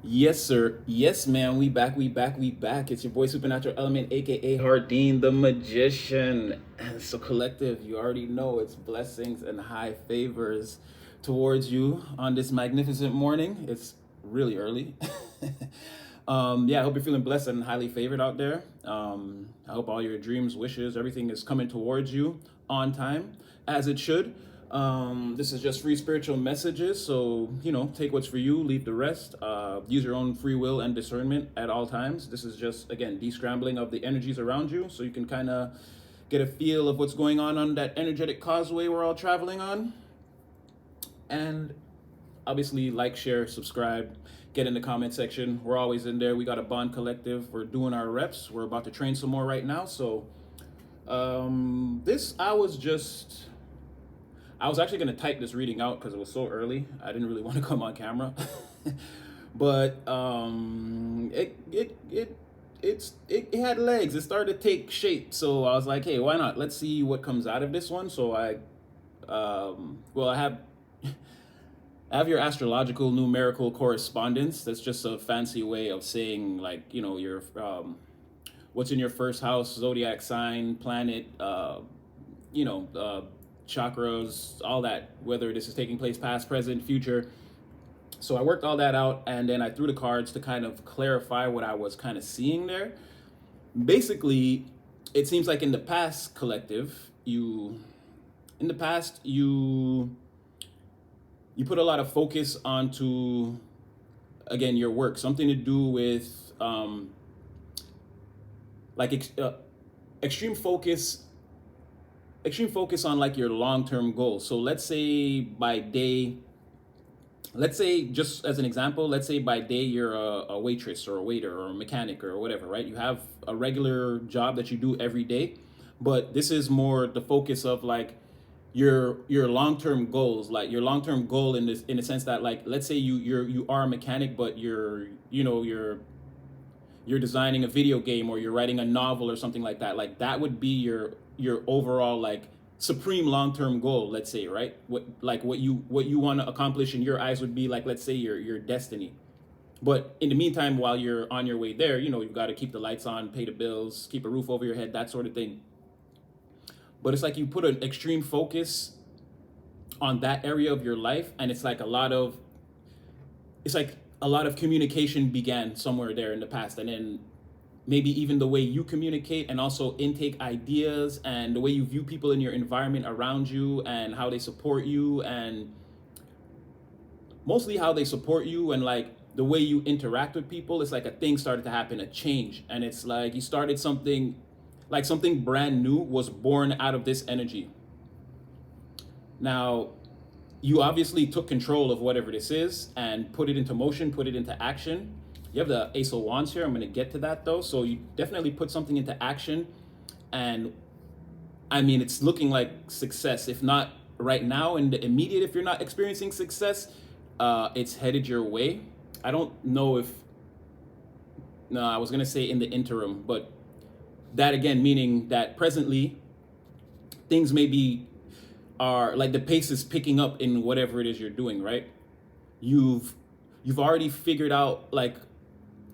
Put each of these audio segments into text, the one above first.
Yes, sir. Yes, man. We back. It's your boy Supernatural Element, aka Hardin the Magician. And so collective, you already know it's blessings and high favors towards you on this magnificent morning. It's really early. Yeah, I hope you're feeling blessed and highly favored out there. I hope all your dreams, wishes, everything is coming towards you on time, as it should. This is just free spiritual messages, so take what's for you, leave the rest. Use your own free will and discernment at all times. This is just again descrambling of the energies around you, so you can kind of get a feel of what's going on that energetic causeway we're all traveling on. And obviously, like, share, subscribe, get in the comment section. We're always in there. We got a bond collective. We're doing our reps. We're about to train some more right now. So this I was actually going to type this reading out because it was so early. I didn't really want to come on camera. But it had legs. It started to take shape. So I was like, hey, why not? Let's see what comes out of this one. So I have your astrological numerical correspondence. That's just a fancy way of saying, like, your what's in your first house, zodiac sign, planet, chakras, all that, whether this is taking place past, present, future. So I worked all that out, and then I threw the cards to kind of clarify what I was kind of seeing there. Basically, it seems like in the past, collective, in the past, you put a lot of focus onto, again, your work, something to do with like extreme focus on like your long-term goals. So let's say, just as an example, let's say by day you're a waitress or a waiter or a mechanic or whatever, right? You have a regular job that you do every day, but this is more the focus of like your long-term goals, like your long-term goal in this, in the sense that, like, let's say you are a mechanic, but you're designing a video game or you're writing a novel or something like that. Like that would be your overall, like, supreme long-term goal, let's say, right? What you want to accomplish in your eyes would be, like, let's say, your destiny. But in the meantime, while you're on your way there, you've got to keep the lights on, pay the bills, keep a roof over your head, that sort of thing. But it's like you put an extreme focus on that area of your life, and it's like a lot of communication began somewhere there in the past, and then maybe even the way you communicate and also intake ideas and the way you view people in your environment around you and how they support you, and mostly how they support you, and like the way you interact with people. It's like a thing started to happen, a change, and it's like you started something, like something brand new was born out of this energy. Now, you obviously took control of whatever this is and put it into motion, put it into action. You have the Ace of Wands here. I'm going to get to that though. So you definitely put something into action. And I mean, it's looking like success. If not right now in the immediate, if you're not experiencing success, it's headed your way. I don't know if, no, I was going to say in the interim, but that again, meaning that presently things maybe are like the pace is picking up in whatever it is you're doing, right? You've you've already figured out, like,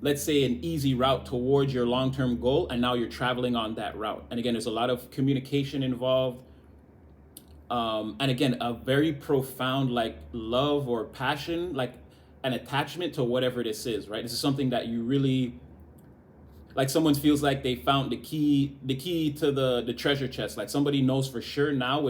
let's say, an easy route towards your long-term goal, and now you're traveling on that route. And again, there's a lot of communication involved, and again, a very profound, like, love or passion, like an attachment to whatever this is, right? This is something that you really, like, someone feels like they found the key to the treasure chest. Like somebody knows for sure now,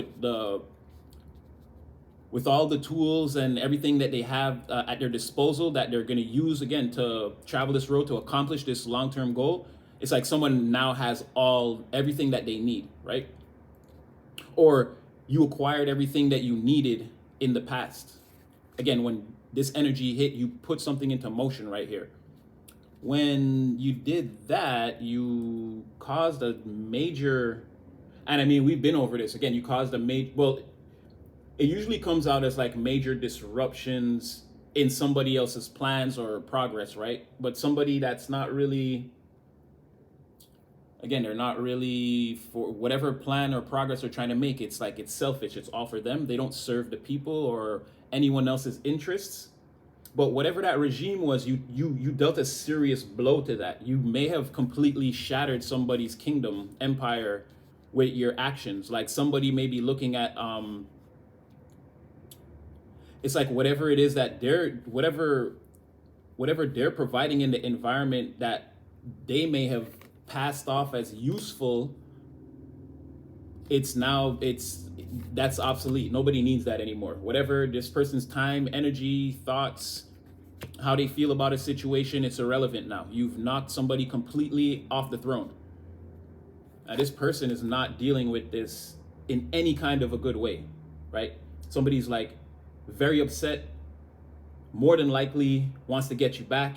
with all the tools and everything that they have at their disposal, that they're going to use again to travel this road to accomplish this long-term goal. It's like someone now has everything that they need, right? Or you acquired everything that you needed in the past. Again, when this energy hit, you put something into motion right here. When you did that, you caused a major, and I mean, we've been over this. Again, you caused a major, well, it usually comes out as like major disruptions in somebody else's plans or progress, right? But somebody that's not really, again, they're not really for whatever plan or progress they're trying to make. It's like it's selfish. It's all for them. They don't serve the people or anyone else's interests. But whatever that regime was, you dealt a serious blow to that. You may have completely shattered somebody's kingdom, empire, with your actions. Like somebody may be looking at it's like whatever it is that whatever they're providing in the environment that they may have passed off as useful, it's that's obsolete. Nobody needs that anymore. Whatever this person's time, energy, thoughts, how they feel about a situation, it's irrelevant now. You've knocked somebody completely off the throne. Now this person is not dealing with this in any kind of a good way, right? Somebody's like very upset, more than likely wants to get you back.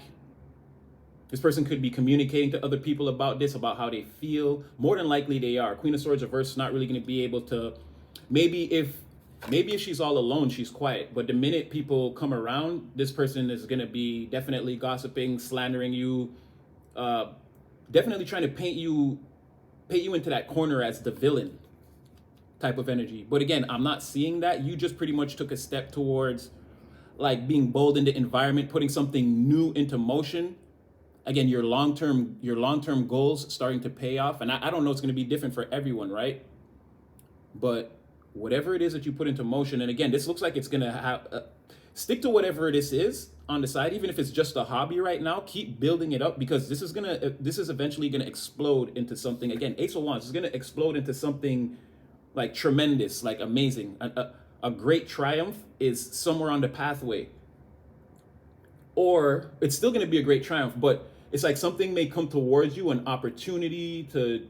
This person could be communicating to other people about this, about how they feel. More than likely they are. Queen of Swords reverse is not really going to be able to, maybe if she's all alone, she's quiet. But the minute people come around, this person is going to be definitely gossiping, slandering you, definitely trying to paint you into that corner as the villain type of energy. But again, I'm not seeing that. You just pretty much took a step towards like being bold in the environment, putting something new into motion. Again, your long-term goals starting to pay off. And I don't know, it's going to be different for everyone, right? But whatever it is that you put into motion, and again, this looks like it's going to have, stick to whatever this is on the side, even if it's just a hobby right now, keep building it up, because this is eventually going to explode into something. Again, Ace of Wands is going to explode into something like tremendous, like amazing. A great triumph is somewhere on the pathway. Or it's still going to be a great triumph, but it's like something may come towards you, an opportunity to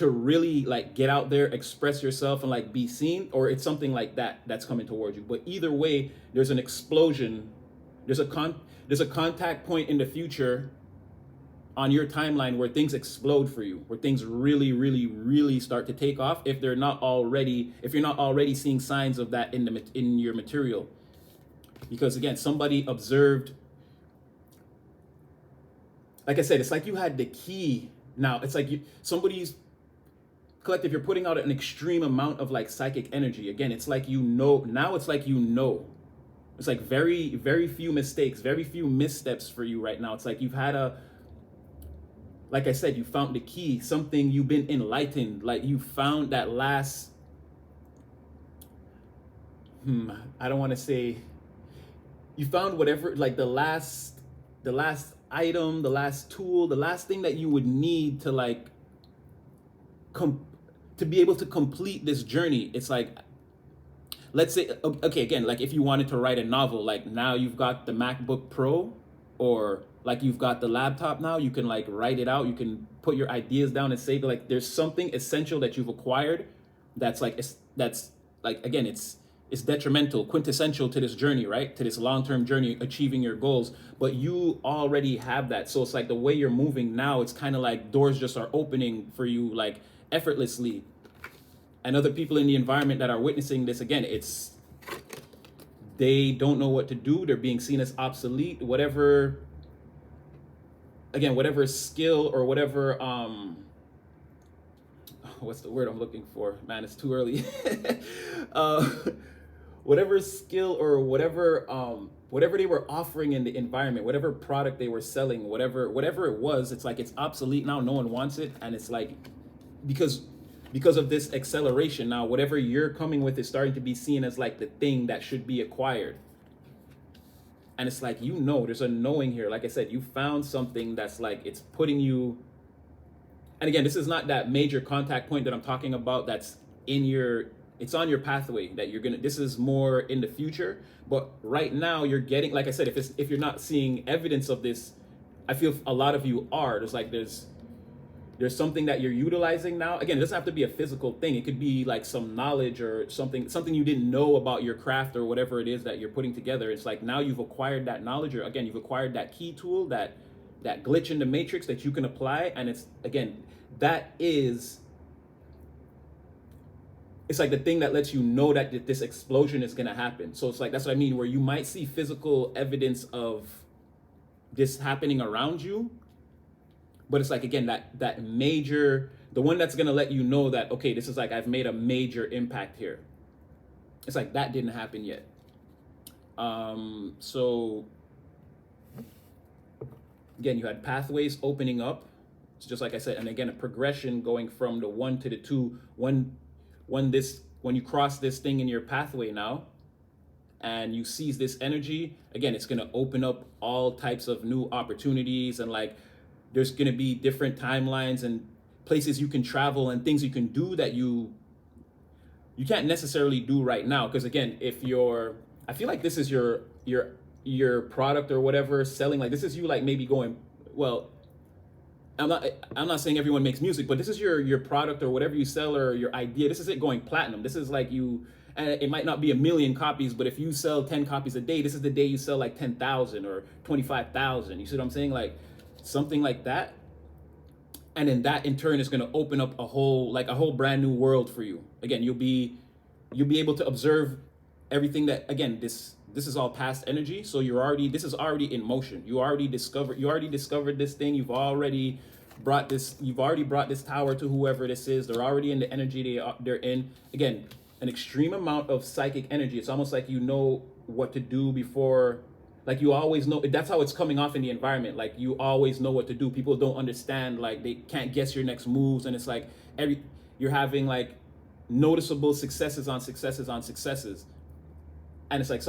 really like get out there, express yourself, and like be seen, or it's something like that that's coming towards you. But either way, there's an explosion. There's a contact point in the future on your timeline where things explode for you, where things really, really, really start to take off. If you're not already seeing signs of that in your material. Because again, somebody observed, like I said, it's like you had the key. Now it's like somebody's collective, you're putting out an extreme amount of like psychic energy. Again, it's like now it's like it's like very, very few mistakes, very few missteps for you right now. It's like you've had like I said, you found the key, something, you've been enlightened, like you found that last, I don't want to say, you found whatever, like the last item, the last tool, the last thing that you would need to like to be able to complete this journey. It's like, let's say, okay, again, like if you wanted to write a novel, like now you've got the MacBook Pro, or like you've got the laptop now, you can like write it out, you can put your ideas down and save it. Like there's something essential that you've acquired that's like again, it's detrimental, quintessential to this journey, right? To this long-term journey, achieving your goals. But you already have that. So it's like the way you're moving now, it's kind of like doors just are opening for you like effortlessly. And other people in the environment that are witnessing this, again, they don't know what to do. They're being seen as obsolete, whatever skill or whatever, what's the word I'm looking for? Man, it's too early. Whatever skill or whatever they were offering in the environment, whatever product they were selling, whatever it was, it's like it's obsolete now. No one wants it, and it's like because of this acceleration now, whatever you're coming with is starting to be seen as like the thing that should be acquired. And it's like, there's a knowing here. Like I said, you found something that's like it's putting you. And again, this is not that major contact point that I'm talking about. That's it's on your pathway that this is more in the future. But right now you're getting, like I said, if you're not seeing evidence of this, I feel a lot of you are. There's something that you're utilizing now. Again, it doesn't have to be a physical thing. It could be like some knowledge or something you didn't know about your craft or whatever it is that you're putting together. It's like now you've acquired that knowledge, or again, you've acquired that key tool, that glitch in the matrix that you can apply. And it's like the thing that lets you know that this explosion is going to happen. So it's like, that's what I mean, where you might see physical evidence of this happening around you. But it's like, again, that major, the one that's going to let you know that, okay, this is like, I've made a major impact here. It's like that didn't happen yet. So again, you had pathways opening up. It's just like I said, and again, a progression going from the one to the two. When you cross this thing in your pathway now, and you seize this energy, again, it's gonna open up all types of new opportunities, and like there's gonna be different timelines and places you can travel and things you can do that you can't necessarily do right now. Because again, if you're, I feel like this is your product or whatever selling, like this is you like maybe going, well, I'm not saying everyone makes music, but this is your product or whatever you sell or your idea. This is it going platinum. This is like you, and it might not be 1,000,000 copies, but if you sell 10 copies a day, this is the day you sell like 10,000 or 25,000. You see what I'm saying? Like something like that. And then that in turn is going to open up a whole brand new world for you. Again, you'll be able to observe everything that, again, this is all past energy. So this is already in motion. You already discovered this thing. You've already brought this tower to whoever this is. They're already in the energy they're in. Again, an extreme amount of psychic energy. It's almost like you know what to do before, like you always know. That's how it's coming off in the environment. Like you always know what to do. People don't understand, like they can't guess your next moves, and it's like you're having like noticeable successes on successes on successes, and it's like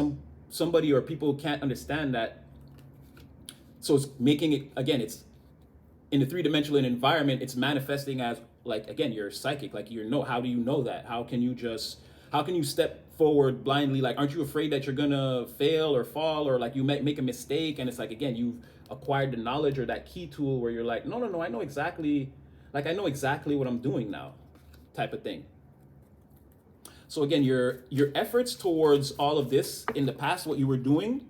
somebody or people can't understand that. So it's making it, again, it's in the three-dimensional environment, it's manifesting as like, again, you're psychic. Like how do you know that? How can you step forward blindly? Like, aren't you afraid that you're gonna fail or fall, or like you might make a mistake? And it's like, again, you've acquired the knowledge or that key tool where you're like, no, I know exactly what I'm doing now, type of thing. So again, your efforts towards all of this in the past, what you were doing,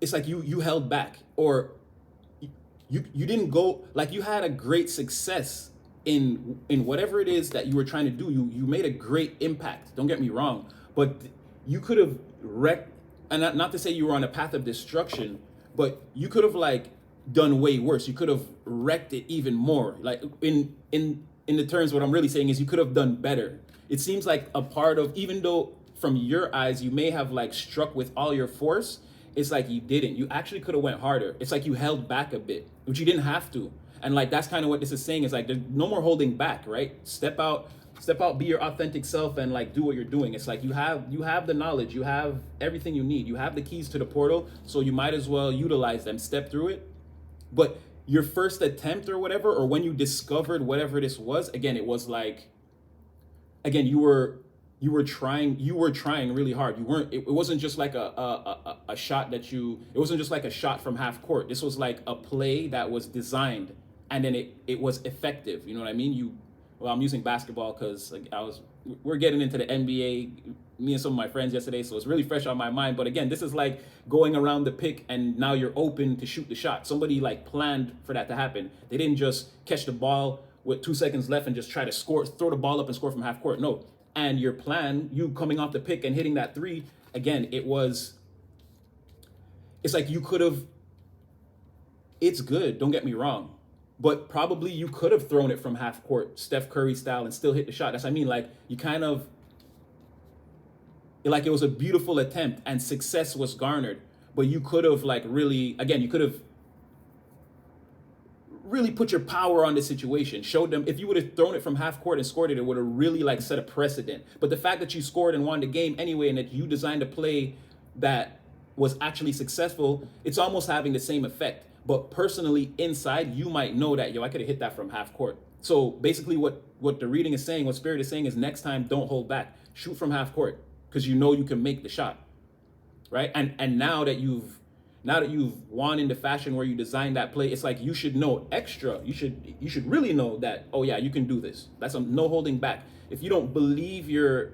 it's like you held back, or you didn't go, like you had a great success in whatever it is that you were trying to do. You made a great impact. Don't get me wrong, but you could have wrecked, and not to say you were on a path of destruction, but you could have like done way worse. You could have wrecked it even more. Like in the terms, what I'm really saying is you could have done better. It seems like a part of, even though from your eyes you may have like struck with all your force, it's like you didn't. You actually could have went harder. It's like you held back a bit, which you didn't have to. And like that's kind of what this is saying, is like there's no more holding back, right? Step out, be your authentic self, and like do what you're doing. It's like you have the knowledge, you have everything you need, you have the keys to the portal, so you might as well utilize them, step through it. But your first attempt or whatever, or when you discovered whatever this was, again, it was like, again, you were trying really hard. It wasn't just like a shot it wasn't just like a shot from half court. This was like a play that was designed, and then it was effective. You know what I mean? Well, I'm using basketball because like we're getting into the NBA, me and some of my friends yesterday, so it's really fresh on my mind. But again, this is like going around the pick, and now you're open to shoot the shot. Somebody like planned for that to happen. They didn't just catch the ball with 2 seconds left and just try to throw the ball up and score from half court. No. And your plan, you coming off the pick and hitting that three, again, it's like you could have, it's good, don't get me wrong, but probably you could have thrown it from half court, Steph Curry style, and still hit the shot. That's what I mean. Like you kind of, like it was a beautiful attempt and success was garnered, but you could have like really, again, you could have really put your power on the situation, showed them. If you would have thrown it from half court and scored it would have really like set a precedent. But the fact that you scored and won the game anyway, and that you designed a play that was actually successful, it's almost having the same effect. But personally inside, you might know that, I could have hit that from half court. So basically what the reading is saying, what Spirit is saying, is next time, don't hold back. Shoot from half court, because you know you can make the shot, right? And now that you've won in the fashion where you designed that play, it's like you should know extra. You should really know that, oh yeah, you can do this. That's no holding back. If you don't believe you're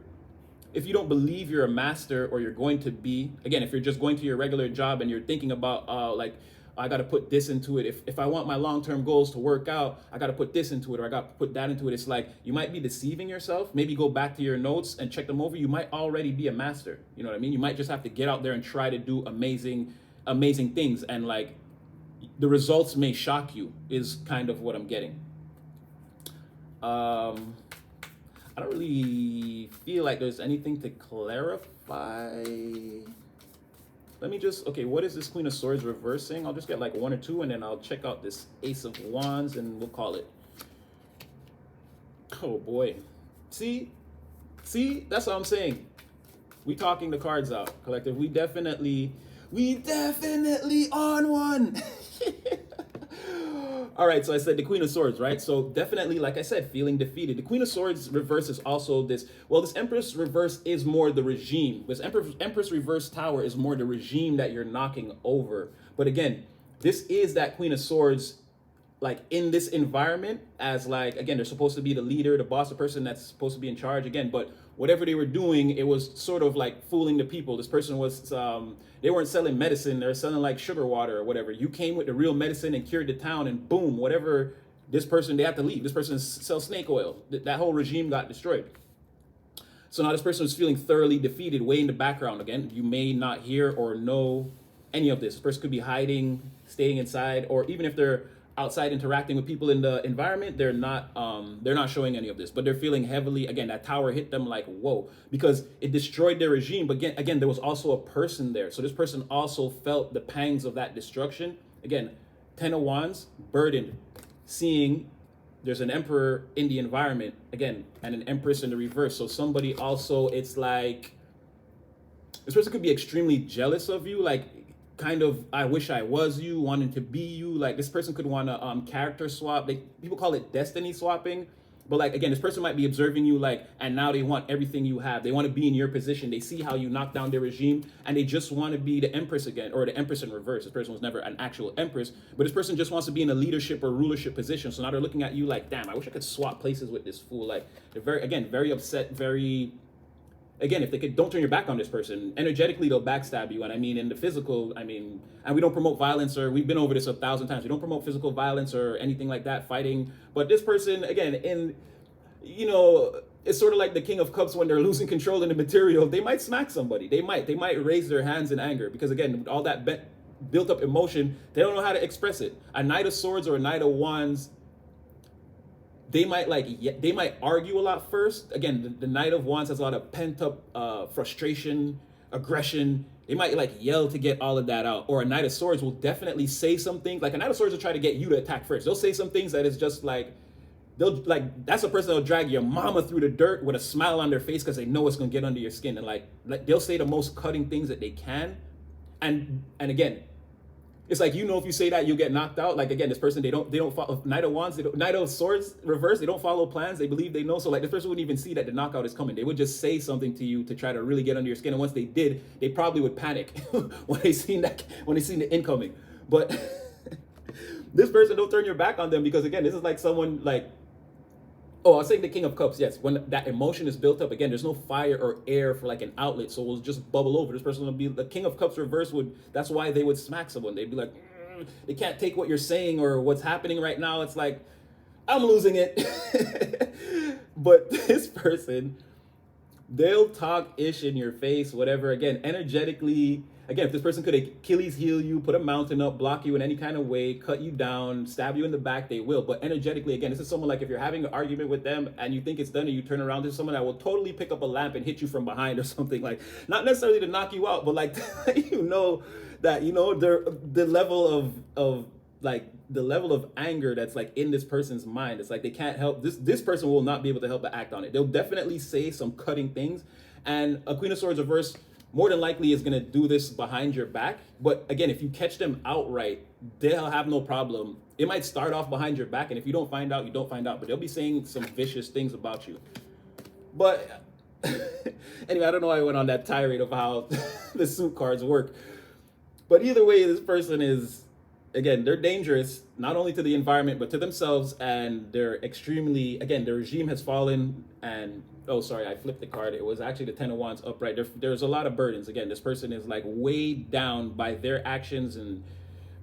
a master, or you're going to be, again, if you're just going to your regular job and you're thinking about like, I got to put this into it. If I want my long-term goals to work out, I got to put this into it, or I got to put that into it. It's like you might be deceiving yourself. Maybe go back to your notes and check them over. You might already be a master. You know what I mean? You might just have to get out there and try to do amazing things, and like the results may shock you, is kind of what I'm getting. I don't really feel like there's anything to clarify. Let me just, okay, what is this Queen of Swords reversing? I'll just get like one or two and then I'll check out this Ace of Wands and we'll call it. Oh boy. See, that's what I'm saying. We talking the cards out, collective. We definitely on one. All right, so I said the Queen of Swords, right? So definitely, like I said, feeling defeated. The Queen of Swords reverse is also this, well, this Empress reverse is more the regime. This Empress reverse tower is more the regime that you're knocking over. But again, this is that Queen of Swords, like in this environment as like, again, they're supposed to be the leader, the boss, the person that's supposed to be in charge again, but whatever they were doing, it was sort of like fooling the people. This person was, they weren't selling medicine, they're selling like sugar water or whatever. You came with the real medicine and cured the town and boom, whatever this person, they have to leave. This person sells snake oil. That whole regime got destroyed. So now this person was feeling thoroughly defeated, way in the background. Again, you may not hear or know any of this. This person could be hiding, staying inside, or even if they're outside interacting with people in the environment, they're not showing any of this, but they're feeling heavily, again, that tower hit them like, whoa, because it destroyed their regime. But again, there was also a person there. So this person also felt the pangs of that destruction. Again, 10 of Wands, burdened, seeing there's an emperor in the environment, again, and an empress in the reverse. So somebody also, it's like, this person could be extremely jealous of you, like, kind of, I wish I was you, wanting to be you. Like this person could want to character swap. People call it destiny swapping. But like, again, this person might be observing you like, and now they want everything you have. They want to be in your position. They see how you knock down their regime and they just want to be the empress again, or the empress in reverse. This person was never an actual empress, but this person just wants to be in a leadership or rulership position. So now they're looking at you like, damn, I wish I could swap places with this fool. Like they're very upset, again, if they don't turn your back on this person, energetically, they'll backstab you. And I mean, in the physical, I mean, and we don't promote violence, or we've been over this 1,000 times. We don't promote physical violence or anything like that, fighting. But this person, again, it's sort of like the King of Cups when they're losing control in the material. They might smack somebody. They might raise their hands in anger because, again, with all that built up emotion, they don't know how to express it. A Knight of Swords or a Knight of Wands, they might argue a lot first. Again, the Knight of Wands has a lot of pent up frustration, aggression. They might like yell to get all of that out. Or a Knight of Swords will definitely say something. Like a Knight of Swords will try to get you to attack first. They'll say some things that is just like, that's a person that'll drag your mama through the dirt with a smile on their face because they know it's gonna get under your skin. And like they'll say the most cutting things that they can. And again, it's like, if you say that, you'll get knocked out. Like, again, this person, they don't follow Knight of Wands, Knight of Swords reverse, they don't follow plans. They believe they know. So like this person wouldn't even see that the knockout is coming. They would just say something to you to try to really get under your skin. And once they did, they probably would panic when they seen the incoming. But this person, don't turn your back on them because, again, this is like someone like, oh, I was saying the King of Cups. Yes, when that emotion is built up, again, there's no fire or air for like an outlet, so it will just bubble over. This person will be the King of Cups reverse that's why they would smack someone. They'd be like, they can't take what you're saying or what's happening right now. It's like, I'm losing it. But this person, they'll talk ish in your face, whatever. Again, energetically. Again, if this person could Achilles heel you, put a mountain up, block you in any kind of way, cut you down, stab you in the back, they will. But energetically, again, this is someone like if you're having an argument with them and you think it's done and you turn around, there's someone that will totally pick up a lamp and hit you from behind or something, like not necessarily to knock you out, but like that the level of anger that's like in this person's mind. It's like they can't help this person will not be able to help but act on it. They'll definitely say some cutting things. And a Queen of Swords reverse more than likely is going to do this behind your back. But again, if you catch them outright, they'll have no problem. It might start off behind your back, and if you don't find out, you don't find out. But they'll be saying some vicious things about you. But anyway, I don't know why I went on that tirade of how the suit cards work. But either way, this person is, again, they're dangerous, not only to the environment, but to themselves. And they're extremely, again, the regime has fallen. And oh, sorry, I flipped the card. It was actually the 10 of Wands upright. There's a lot of burdens. Again, this person is like weighed down by their actions and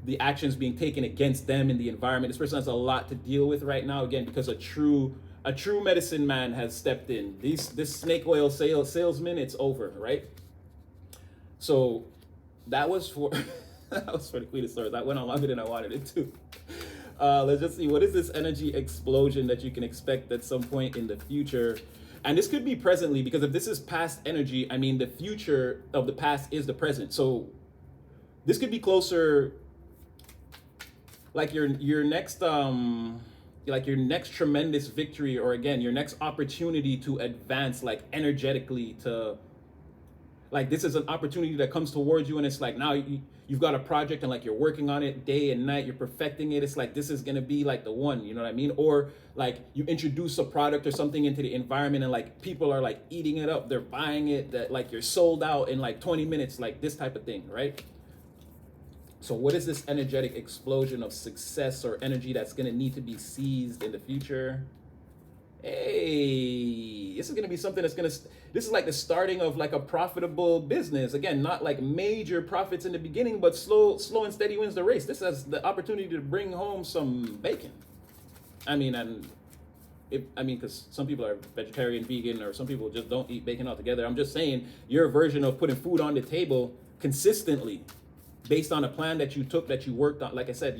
the actions being taken against them in the environment. This person has a lot to deal with right now, again, because a true medicine man has stepped in. This snake oil salesman, it's over, right? So that was for the Queen of Swords. That went on longer than I wanted it to. Let's just see, what is this energy explosion that you can expect at some point in the future? And this could be presently, because if this is past energy, I mean, the future of the past is the present. So This could be closer, like your next like your next tremendous victory, or again your next opportunity to advance like energetically, to like this is an opportunity that comes towards you, and it's like now you've got a project and like you're working on it day and night, you're perfecting it. It's like this is gonna be like the one, you know what I mean? Or like you introduce a product or something into the environment and like people are like eating it up, they're buying it, that like you're sold out in like 20 minutes, like this type of thing, right? So what is this energetic explosion of success or energy that's gonna need to be seized in the future? Hey, this is gonna be something that's gonna, this is like the starting of like a profitable business. Again, not like major profits in the beginning, but slow and steady wins the race. This has the opportunity to bring home some bacon. I mean, and because some people are vegetarian, vegan, or some people just don't eat bacon altogether. I'm just saying your version of putting food on the table consistently based on a plan that you took, that you worked on. Like I said,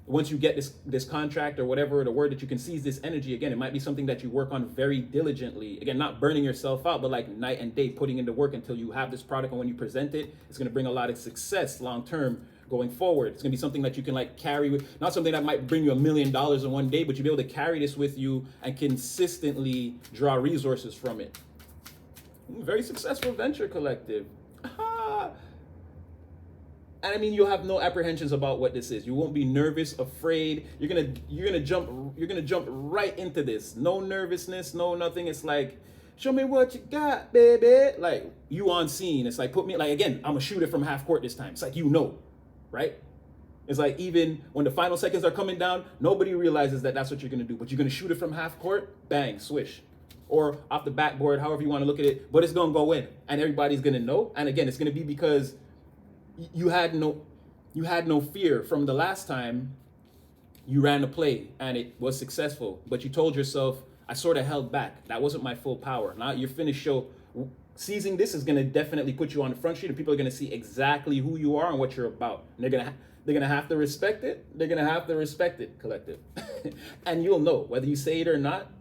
once you get this contract or whatever the word, that you can seize this energy. Again, it might be something that you work on very diligently. Again, not burning yourself out, but like night and day putting into work until you have this product. And when you present it, it's going to bring a lot of success long term going forward. It's going to be something that you can like carry with, not something that might bring you $1 million in one day, but you'll be able to carry this with you and consistently draw resources from it. Very successful venture, Collective. And I mean, you'll have no apprehensions about what this is. You won't be nervous, afraid. You're gonna jump right into this. No nervousness, no nothing. It's like, show me what you got, baby. Like you on scene. It's like, put me, like, again, I'm gonna shoot it from half court this time. It's like, right? It's like, even when the final seconds are coming down, nobody realizes that that's what you're gonna do. But you're gonna shoot it from half court, bang, swish. Or off the backboard, however you wanna look at it. But it's gonna go in, and everybody's gonna know. And again, it's gonna be because you had no fear from the last time you ran the play and it was successful, but you told yourself, I sort of held back. That wasn't my full power. Now your finished show, seizing this is going to definitely put you on the front street, and people are going to see exactly who you are and what you're about. And they're gonna have to respect it. They're gonna have to respect it, Collective. And you'll know, whether you say it or not,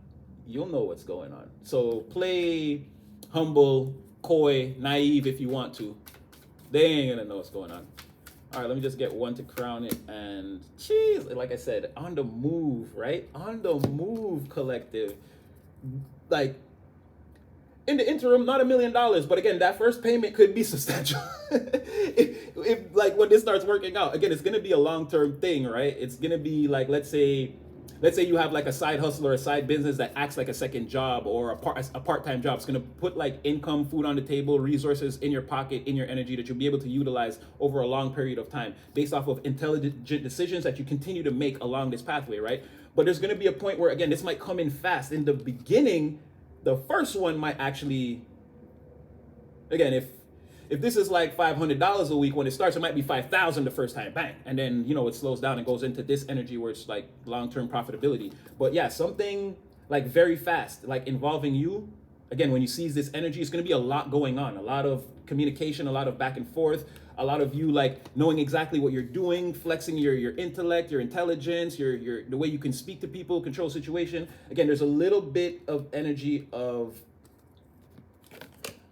you'll know what's going on. So play humble, coy, naive if you want to. They ain't gonna know what's going on. All right, let me just get one to crown it. And geez, like I said, on the move, right? On the move, Collective. Like, in the interim, not $1 million, but again, that first payment could be substantial. if like when this starts working out, again, it's gonna be a long-term thing, right? It's gonna be like, let's say you have like a side hustle or a side business that acts like a second job or a part-time job. It's going to put like income, food on the table, resources in your pocket, in your energy that you'll be able to utilize over a long period of time based off of intelligent decisions that you continue to make along this pathway, right? But there's going to be a point where, again, this might come in fast. In the beginning, the first one might actually, again, if this is like $500 a week when it starts, it might be $5,000 the first time, bang. And then, it slows down and goes into this energy where it's like long-term profitability. But yeah, something like very fast, like involving you. Again, when you seize this energy, it's going to be a lot going on, a lot of communication, a lot of back and forth, a lot of you like knowing exactly what you're doing, flexing your intellect, your intelligence, the way you can speak to people, control situation. Again, there's a little bit of energy of,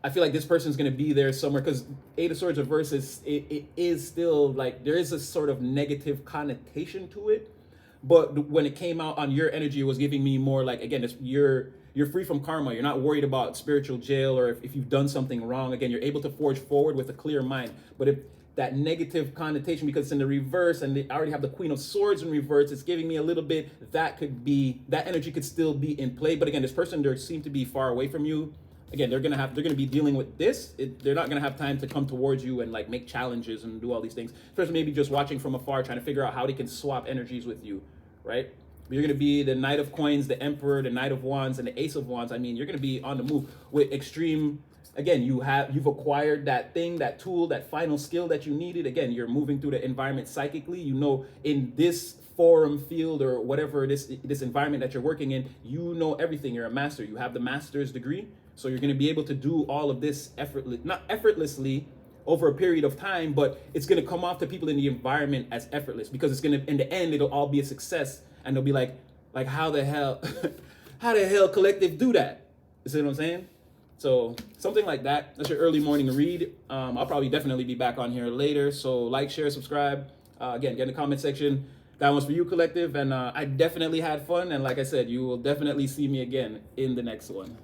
I feel like this person's going to be there somewhere, because Eight of Swords reverse it is still like, there is a sort of negative connotation to it. But when it came out on your energy, it was giving me more like, again, you're free from karma. You're not worried about spiritual jail, or if you've done something wrong. Again, you're able to forge forward with a clear mind. But if that negative connotation, because it's in the reverse and I already have the Queen of Swords in reverse, it's giving me a little bit, that energy could still be in play. But again, this person, they seem to be far away from you. Again, they're gonna be dealing with this. They're not gonna have time to come towards you and like make challenges and do all these things. Especially maybe just watching from afar, trying to figure out how they can swap energies with you, right? You're gonna be the Knight of Coins, the Emperor, the Knight of Wands, and the Ace of Wands. I mean, you're gonna be on the move with extreme. Again, you've acquired that thing, that tool, that final skill that you needed. Again, you're moving through the environment psychically. In this forum, field, or whatever this environment that you're working in, everything. You're a master. You have the master's degree. So you're going to be able to do all of this not effortlessly over a period of time, but it's going to come off to people in the environment as effortless, because it's going to, in the end, it'll all be a success. And they'll be like how the hell, Collective do that? You see what I'm saying? So something like that. That's your early morning read. I'll probably definitely be back on here later. So like, share, subscribe. Again, get in the comment section. That one's for you, Collective. And I definitely had fun. And like I said, you will definitely see me again in the next one.